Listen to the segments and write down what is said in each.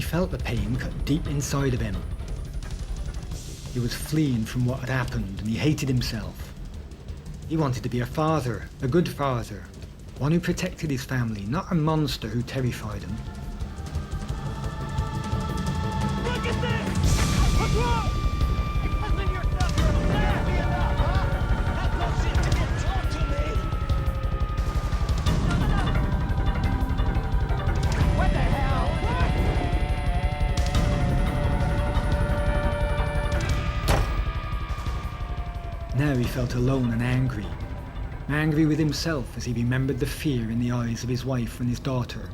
He felt the pain cut deep inside of him. He was fleeing from what had happened, and he hated himself. He wanted to be a father, a good father, one who protected his family, not a monster who terrified him. Look at this! What's wrong? Listen yourself, you're nasty enough, huh? That's no shit to get talk to me! What the hell? What? Now he felt alone and angry. Angry with himself as he remembered the fear in the eyes of his wife and his daughter.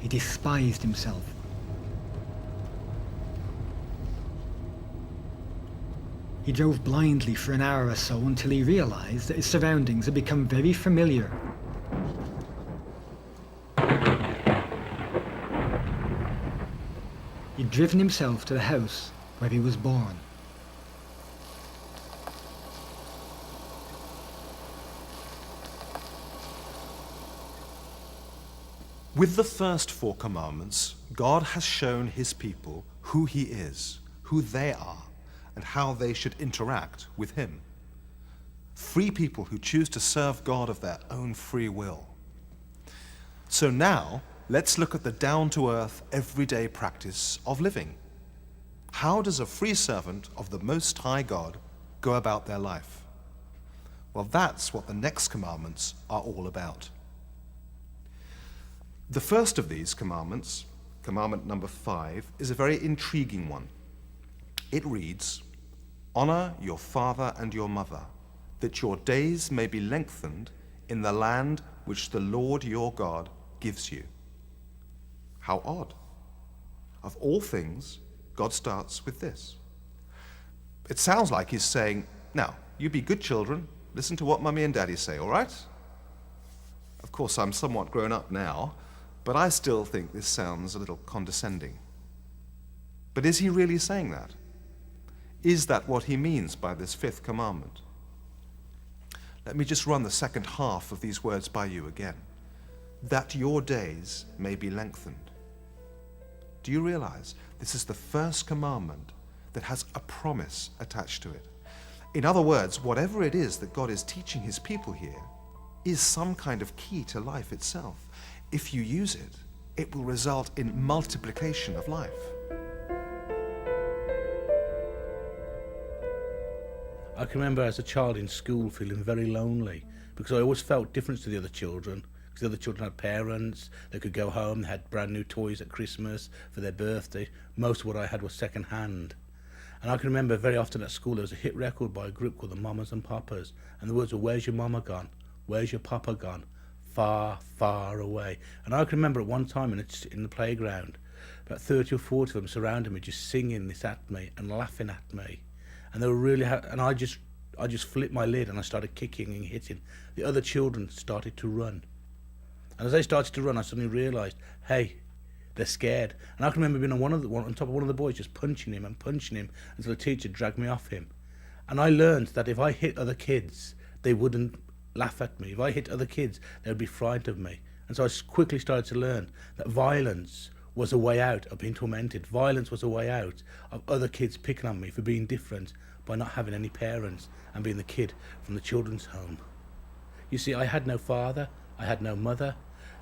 He despised himself. He drove blindly for an hour or so until he realized that his surroundings had become very familiar. He'd driven himself to the house where he was born. With the first 4 commandments, God has shown his people who he is, who they are, and how they should interact with him. Free people who choose to serve God of their own free will. So now, let's look at the down-to-earth, everyday practice of living. How does a free servant of the Most High God go about their life? Well, that's what the next commandments are all about. The first of these commandments, commandment number 5, is a very intriguing one. It reads, "Honor your father and your mother, that your days may be lengthened in the land which the Lord your God gives you." How odd. Of all things, God starts with this. It sounds like he's saying, now, you be good children, listen to what Mummy and Daddy say, all right? Of course, I'm somewhat grown up now, but I still think this sounds a little condescending. But is he really saying that? Is that what he means by this 5th commandment? Let me just run the second half of these words by you again. That your days may be lengthened. Do you realize this is the first commandment that has a promise attached to it? In other words, whatever it is that God is teaching his people here is some kind of key to life itself. If you use it, it will result in multiplication of life. I can remember as a child in school feeling very lonely because I always felt different to the other children. Because the other children had parents, they could go home, they had brand new toys at Christmas for their birthday. Most of what I had was second hand. And I can remember very often at school there was a hit record by a group called the Mamas and Papas, and the words were, "Where's your mama gone? Where's your papa gone? Far, far away." And I can remember at one time in the playground, about 30 or 40 of them surrounded me, just singing this at me and laughing at me. And they were really, and I just flipped my lid and I started kicking and hitting. The other children started to run. And as they started to run, I suddenly realised, hey, they're scared. And I can remember being on top of one of the boys, just punching him until the teacher dragged me off him. And I learned that if I hit other kids, they wouldn't laugh at me. If I hit other kids, they would be frightened of me. And so I quickly started to learn that violence was a way out of being tormented. Violence was a way out of other kids picking on me for being different by not having any parents and being the kid from the children's home. You see, I had no father, I had no mother,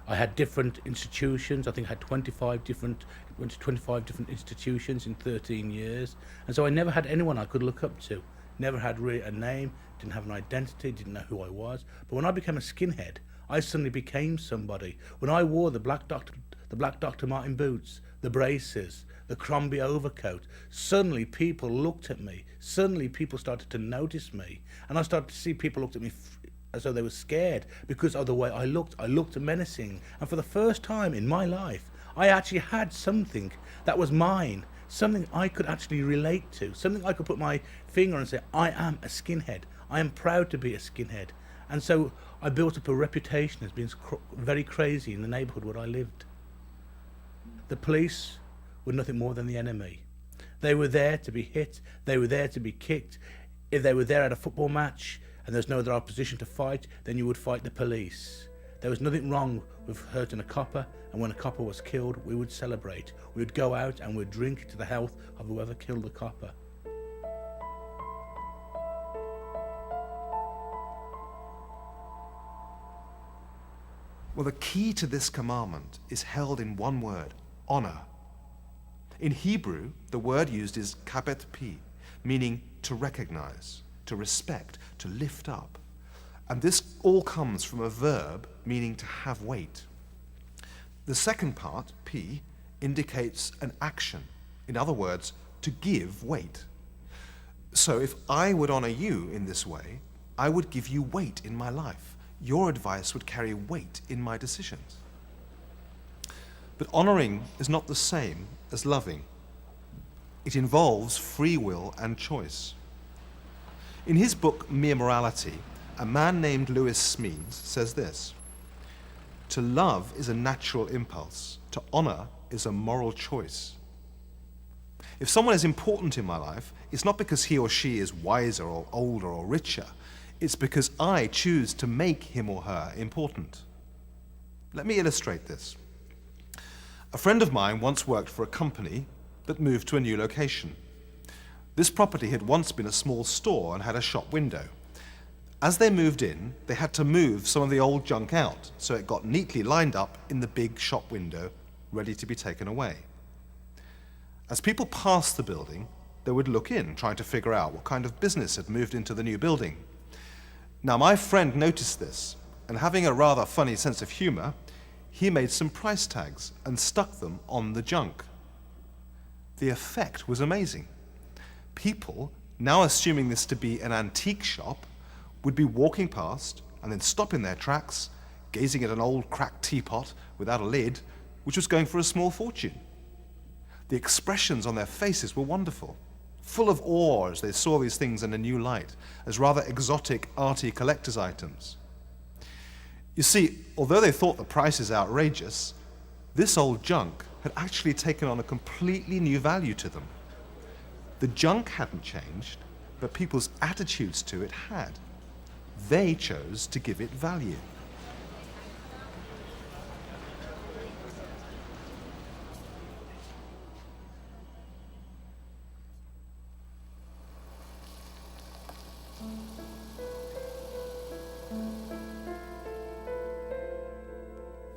I had different institutions. I think I had 25 different institutions in 13 years. And so I never had anyone I could look up to. Never had really a name, didn't have an identity, didn't know who I was. But when I became a skinhead, I suddenly became somebody. When I wore the black Dr. Martin boots, the braces, the Crombie overcoat, suddenly people looked at me. Suddenly people started to notice me. And I started to see people looked at me as though they were scared because of the way I looked. I looked menacing. And for the first time in my life, I actually had something that was mine, something I could actually relate to, something I could put my finger on and say, I am a skinhead. I am proud to be a skinhead. And so I built up a reputation as being very crazy in the neighbourhood where I lived. The police were nothing more than the enemy. They were there to be hit. They were there to be kicked. If they were there at a football match and there's no other opposition to fight, then you would fight the police. There was nothing wrong with hurting a copper, and when a copper was killed, we would celebrate. We would go out and we'd drink to the health of whoever killed the copper. Well, the key to this commandment is held in one word: honor. In Hebrew, the word used is Prt, meaning to recognize, to respect, to lift up. And this all comes from a verb meaning to have weight. The second part, P, indicates an action. In other words, to give weight. So if I would honor you in this way, I would give you weight in my life. Your advice would carry weight in my decisions. But honoring is not the same as loving. It involves free will and choice. In his book, Mere Morality, a man named Lewis Smedes says this: "To love is a natural impulse. To honor is a moral choice." If someone is important in my life, it's not because he or she is wiser or older or richer. It's because I choose to make him or her important. Let me illustrate this. A friend of mine once worked for a company that moved to a new location. This property had once been a small store and had a shop window. As they moved in, they had to move some of the old junk out, so it got neatly lined up in the big shop window, ready to be taken away. As people passed the building, they would look in, trying to figure out what kind of business had moved into the new building. Now, my friend noticed this, and having a rather funny sense of humor, he made some price tags and stuck them on the junk. The effect was amazing. People, now assuming this to be an antique shop, would be walking past and then stop in their tracks, gazing at an old cracked teapot without a lid, which was going for a small fortune. The expressions on their faces were wonderful, full of awe as they saw these things in a new light, as rather exotic, arty collector's items. You see, although they thought the prices outrageous, this old junk had actually taken on a completely new value to them. The junk hadn't changed, but people's attitudes to it had. They chose to give it value.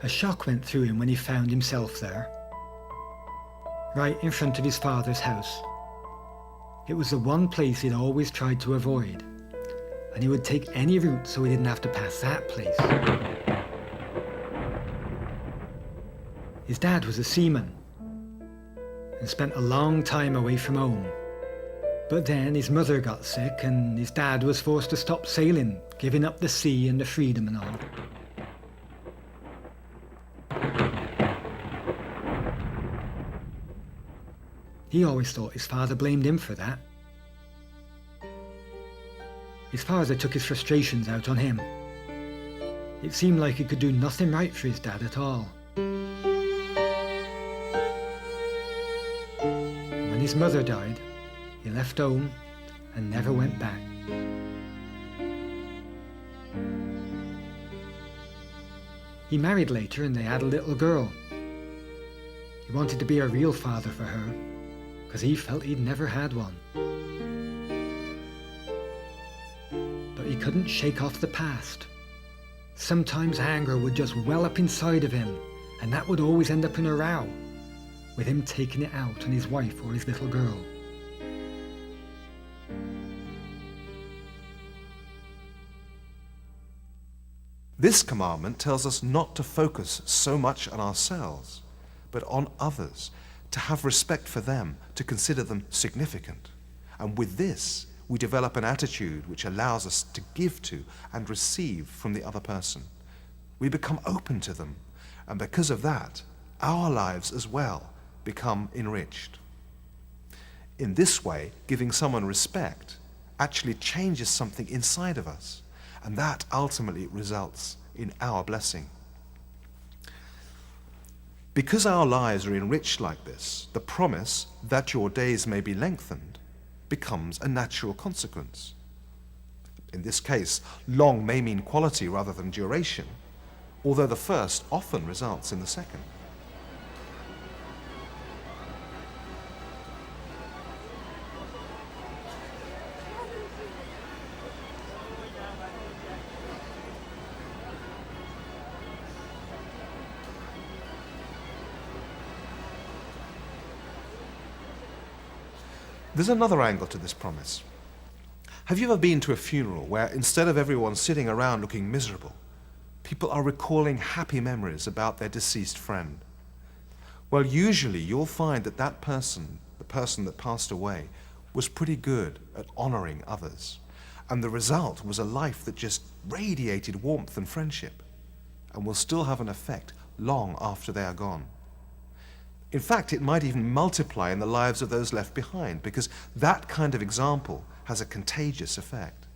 A shock went through him when he found himself there, right in front of his father's house. It was the one place he'd always tried to avoid, and he would take any route so he didn't have to pass that place. His dad was a seaman and spent a long time away from home. But then his mother got sick and his dad was forced to stop sailing, giving up the sea and the freedom and all. He always thought his father blamed him for that. His father took his frustrations out on him. It seemed like he could do nothing right for his dad at all. And when his mother died, he left home and never went back. He married later and they had a little girl. He wanted to be a real father for her, because he felt he'd never had one. But he couldn't shake off the past. Sometimes anger would just well up inside of him, and that would always end up in a row, with him taking it out on his wife or his little girl. This commandment tells us not to focus so much on ourselves, but on others, to have respect for them, to consider them significant. And with this, we develop an attitude which allows us to give to and receive from the other person. We become open to them, and because of that, our lives as well become enriched. In this way, giving someone respect actually changes something inside of us, and that ultimately results in our blessing. Because our lives are enriched like this, the promise that your days may be lengthened becomes a natural consequence. In this case, long may mean quality rather than duration, although the first often results in the second. There's another angle to this promise. Have you ever been to a funeral where instead of everyone sitting around looking miserable, people are recalling happy memories about their deceased friend? Well, usually you'll find that that person, the person that passed away, was pretty good at honoring others. And the result was a life that just radiated warmth and friendship and will still have an effect long after they are gone. In fact, it might even multiply in the lives of those left behind, because that kind of example has a contagious effect.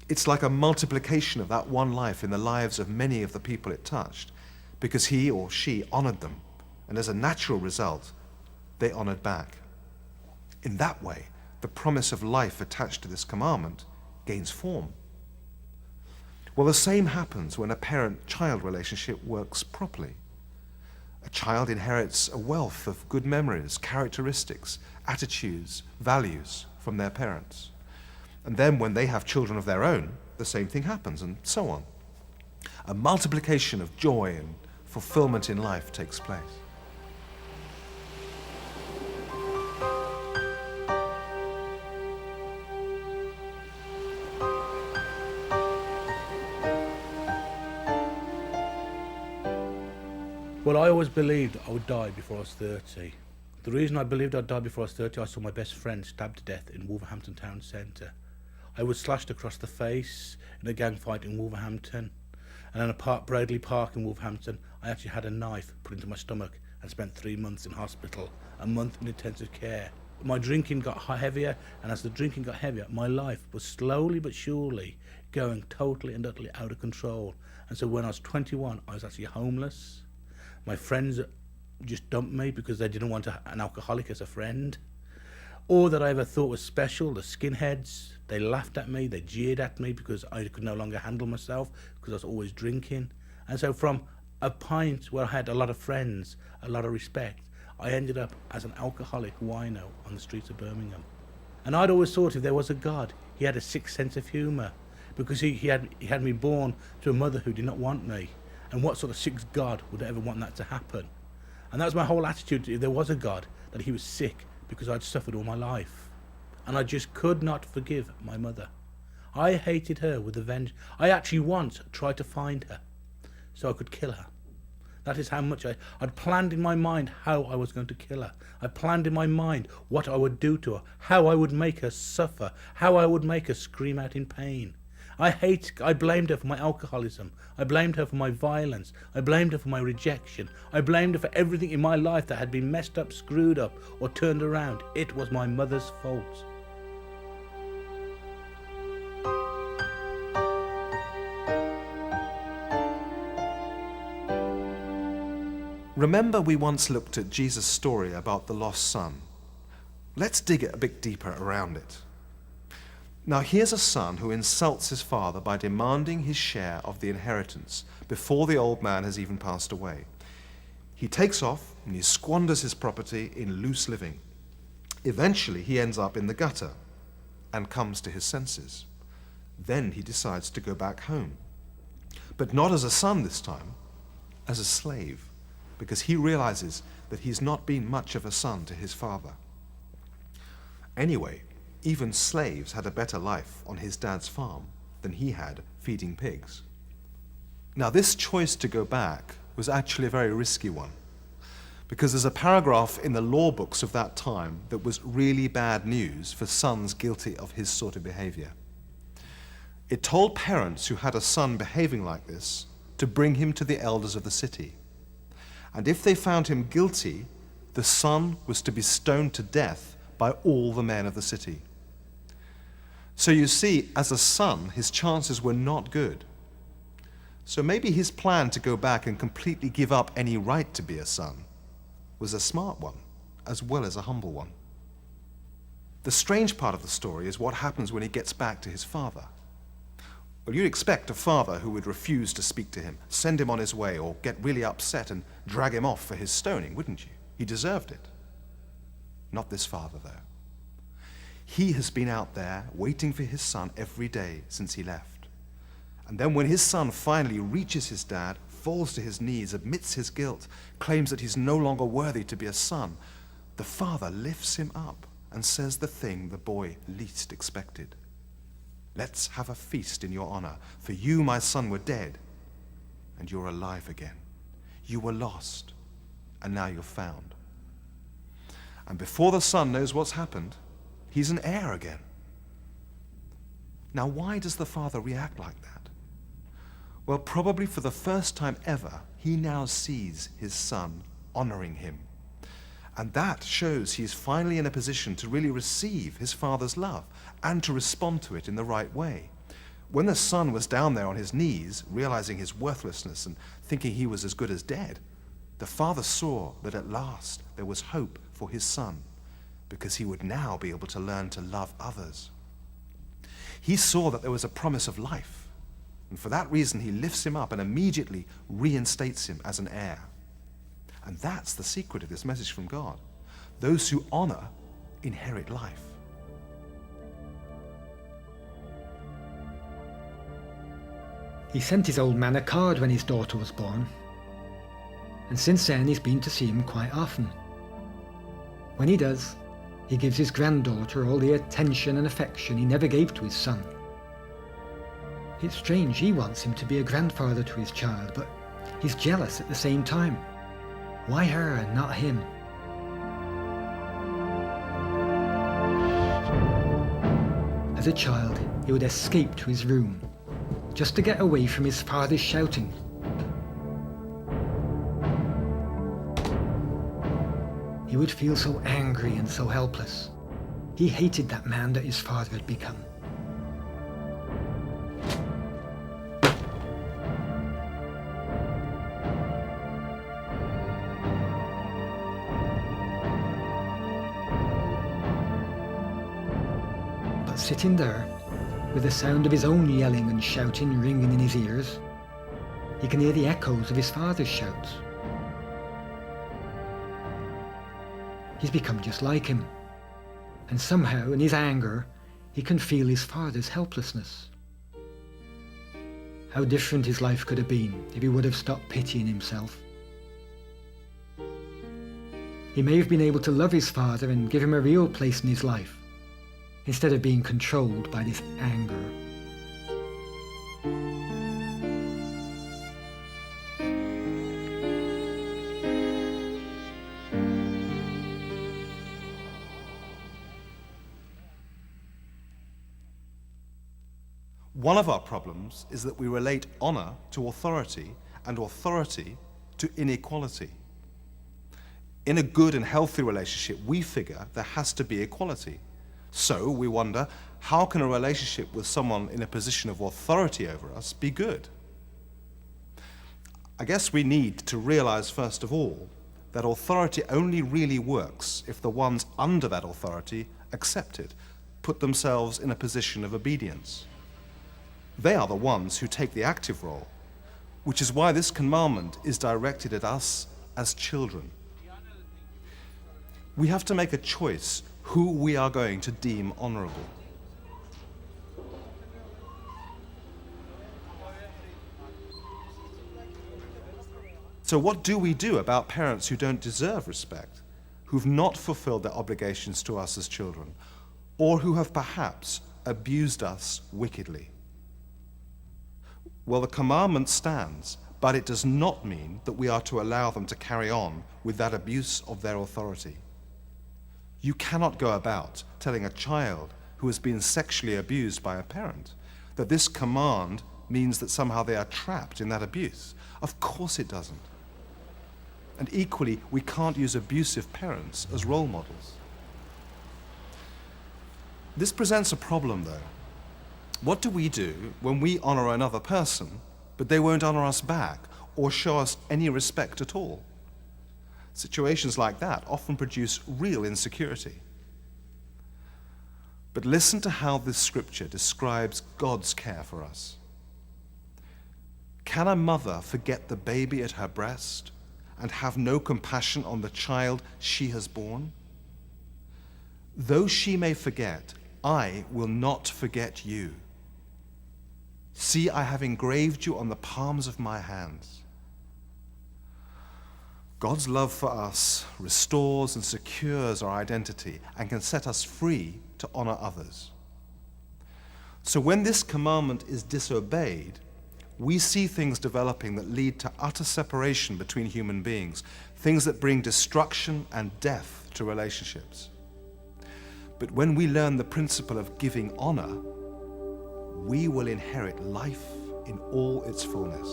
It's like a multiplication of that one life in the lives of many of the people it touched, because he or she honored them, and as a natural result, they honored back. In that way, the promise of life attached to this commandment gains form. Well, the same happens when a parent-child relationship works properly. A child inherits a wealth of good memories, characteristics, attitudes, values from their parents. And then when they have children of their own, the same thing happens, and so on. A multiplication of joy and fulfillment in life takes place. Well, I always believed I would die before I was 30. The reason I believed I'd die before I was 30, I saw my best friend stabbed to death in Wolverhampton town centre. I was slashed across the face in a gang fight in Wolverhampton. And in a Bradley Park in Wolverhampton, I actually had a knife put into my stomach and spent 3 months in hospital, a month in intensive care. My drinking got heavier, and as the drinking got heavier, my life was slowly but surely going totally and utterly out of control. And so when I was 21, I was actually homeless. My friends just dumped me because they didn't want an alcoholic as a friend. All that I ever thought was special, the skinheads, they laughed at me, they jeered at me because I could no longer handle myself because I was always drinking. And so from a point where I had a lot of friends, a lot of respect, I ended up as an alcoholic wino on the streets of Birmingham. And I'd always thought if there was a God, he had a sick sense of humour, because he had me born to a mother who did not want me. And what sort of sick God would ever want that to happen? And that was my whole attitude. If there was a God, that he was sick because I'd suffered all my life. And I just could not forgive my mother. I hated her with a vengeance. I actually once tried to find her so I could kill her. That is how much I'd planned in my mind how I was going to kill her. I planned in my mind what I would do to her, how I would make her suffer, how I would make her scream out in pain. I blamed her for my alcoholism. I blamed her for my violence. I blamed her for my rejection. I blamed her for everything in my life that had been messed up, screwed up, or turned around. It was my mother's fault. Remember, we once looked at Jesus' story about the lost son. Let's dig it a bit deeper around it. Now, here's a son who insults his father by demanding his share of the inheritance before the old man has even passed away. He takes off and he squanders his property in loose living. Eventually, he ends up in the gutter and comes to his senses. Then he decides to go back home. But not as a son this time, as a slave, because he realizes that he's not been much of a son to his father. Anyway, even slaves had a better life on his dad's farm than he had feeding pigs. Now, this choice to go back was actually a very risky one, because there's a paragraph in the law books of that time that was really bad news for sons guilty of his sort of behavior. It told parents who had a son behaving like this to bring him to the elders of the city. And if they found him guilty, the son was to be stoned to death by all the men of the city. So you see, as a son, his chances were not good. So maybe his plan to go back and completely give up any right to be a son was a smart one, as well as a humble one. The strange part of the story is what happens when he gets back to his father. Well, you'd expect a father who would refuse to speak to him, send him on his way, or get really upset and drag him off for his stoning, wouldn't you? He deserved it. Not this father, though. He has been out there waiting for his son every day since he left. And then when his son finally reaches his dad, falls to his knees, admits his guilt, claims that he's no longer worthy to be a son, the father lifts him up and says the thing the boy least expected. Let's have a feast in your honor, for you, my son, were dead, and you're alive again. You were lost, and now you're found. And before the son knows what's happened, he's an heir again. Now, why does the father react like that? Well, probably for the first time ever, he now sees his son honoring him. And that shows he's finally in a position to really receive his father's love and to respond to it in the right way. When the son was down there on his knees, realizing his worthlessness and thinking he was as good as dead, the father saw that at last there was hope for his son, because he would now be able to learn to love others. He saw that there was a promise of life, and for that reason he lifts him up and immediately reinstates him as an heir. And that's the secret of this message from God. Those who honor inherit life. He sent his old man a card when his daughter was born, and since then he's been to see him quite often. When he does, he gives his granddaughter all the attention and affection he never gave to his son. It's strange, he wants him to be a grandfather to his child, but he's jealous at the same time. Why her and not him? As a child, he would escape to his room, just to get away from his father's shouting. He would feel so angry and so helpless. He hated that man that his father had become. But sitting there, with the sound of his own yelling and shouting ringing in his ears, he can hear the echoes of his father's shouts. He's become just like him, and somehow in his anger he can feel his father's helplessness. How different his life could have been if he would have stopped pitying himself. He may have been able to love his father and give him a real place in his life, instead of being controlled by this anger. One of our problems is that we relate honor to authority and authority to inequality. In a good and healthy relationship, we figure there has to be equality. So we wonder, how can a relationship with someone in a position of authority over us be good? I guess we need to realize, first of all, that authority only really works if the ones under that authority accept it, put themselves in a position of obedience. They are the ones who take the active role, which is why this commandment is directed at us as children. We have to make a choice who we are going to deem honorable. So what do we do about parents who don't deserve respect, who've not fulfilled their obligations to us as children, or who have perhaps abused us wickedly? Well, the commandment stands, but it does not mean that we are to allow them to carry on with that abuse of their authority. You cannot go about telling a child who has been sexually abused by a parent that this command means that somehow they are trapped in that abuse. Of course it doesn't. And equally, we can't use abusive parents as role models. This presents a problem, though. What do we do when we honor another person, but they won't honor us back or show us any respect at all? Situations like that often produce real insecurity. But listen to how this scripture describes God's care for us. Can a mother forget the baby at her breast and have no compassion on the child she has borne? Though she may forget, I will not forget you. See, I have engraved you on the palms of my hands. God's love for us restores and secures our identity and can set us free to honor others. So when this commandment is disobeyed, we see things developing that lead to utter separation between human beings, things that bring destruction and death to relationships. But when we learn the principle of giving honor, we will inherit life in all its fullness.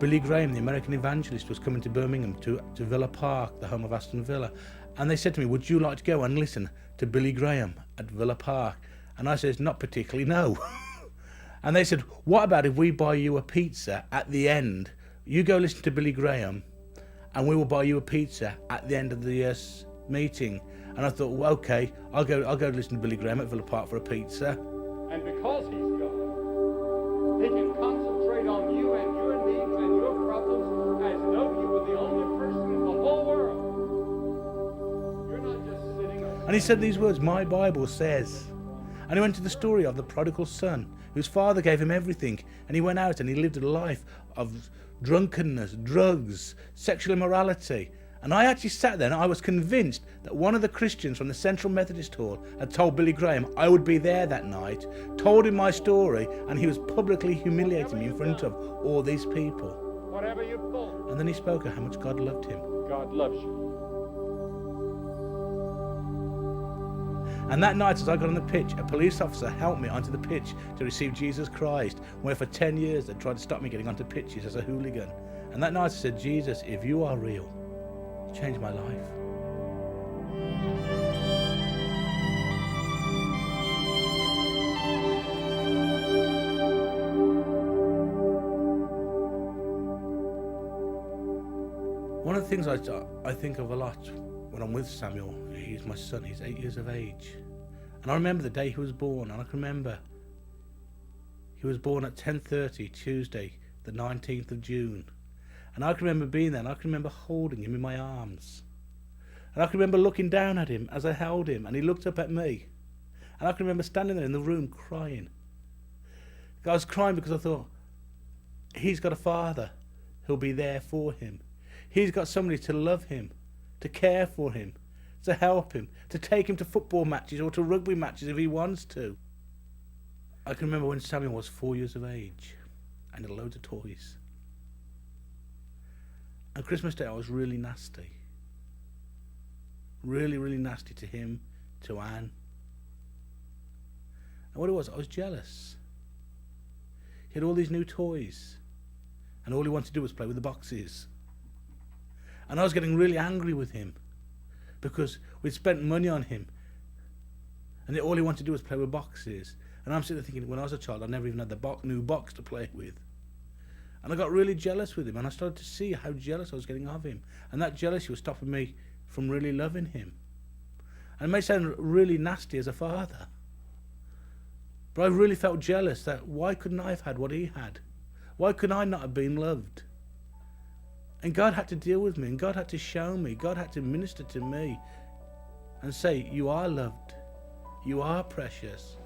Billy Graham, the American evangelist, was coming to Birmingham, to Villa Park, the home of Aston Villa. And they said to me, would you like to go and listen to Billy Graham at Villa Park? And I said, not particularly, no. And they said, what about if we buy you a pizza at the end? You go listen to Billy Graham, and we will buy you a pizza at the end of the meeting. And I thought, well, okay, I'll go listen to Billy Graham at Villa Park for a pizza. And because he's God, he can concentrate on you and your needs and your problems as though you were the only person in the whole world. You're not just sitting on... And he said these words, my Bible says. And he went to the story of the prodigal son, whose father gave him everything, and he went out and he lived a life of drunkenness, drugs, sexual immorality. And I actually sat there and I was convinced that one of the Christians from the Central Methodist Hall had told Billy Graham I would be there that night, told him my story, and he was publicly humiliating me in front of all these people. Whatever you pull, And then he spoke of how much God loved him. God loves you. And that night, as I got on the pitch, a police officer helped me onto the pitch to receive Jesus Christ, where for 10 years they tried to stop me getting onto pitches as a hooligan. And that night I said, Jesus, if you are real, change my life. One of the things I think of a lot when I'm with Samuel, he's my son, he's 8 years of age. And I remember the day he was born, and I can remember he was born at 10:30 Tuesday, the 19th of June. And I can remember being there, and I can remember holding him in my arms. And I can remember looking down at him as I held him, and he looked up at me. And I can remember standing there in the room crying. I was crying because I thought, he's got a father who'll be there for him. He's got somebody to love him, to care for him, to help him, to take him to football matches or to rugby matches if he wants to. I can remember when Samuel was 4 years of age and had loads of toys. And Christmas Day I was really nasty. Really, really nasty to him, to Anne. And what it was, I was jealous. He had all these new toys, and all he wanted to do was play with the boxes. And I was getting really angry with him because we'd spent money on him, and all he wanted to do was play with boxes. And I'm sitting there thinking, when I was a child, I never even had the new box to play with. And I got really jealous with him, and I started to see how jealous I was getting of him. And that jealousy was stopping me from really loving him. And it may sound really nasty as a father, but I really felt jealous that why couldn't I have had what he had? Why could I not have been loved? And God had to deal with me, and God had to show me, God had to minister to me and say, you are loved, you are precious,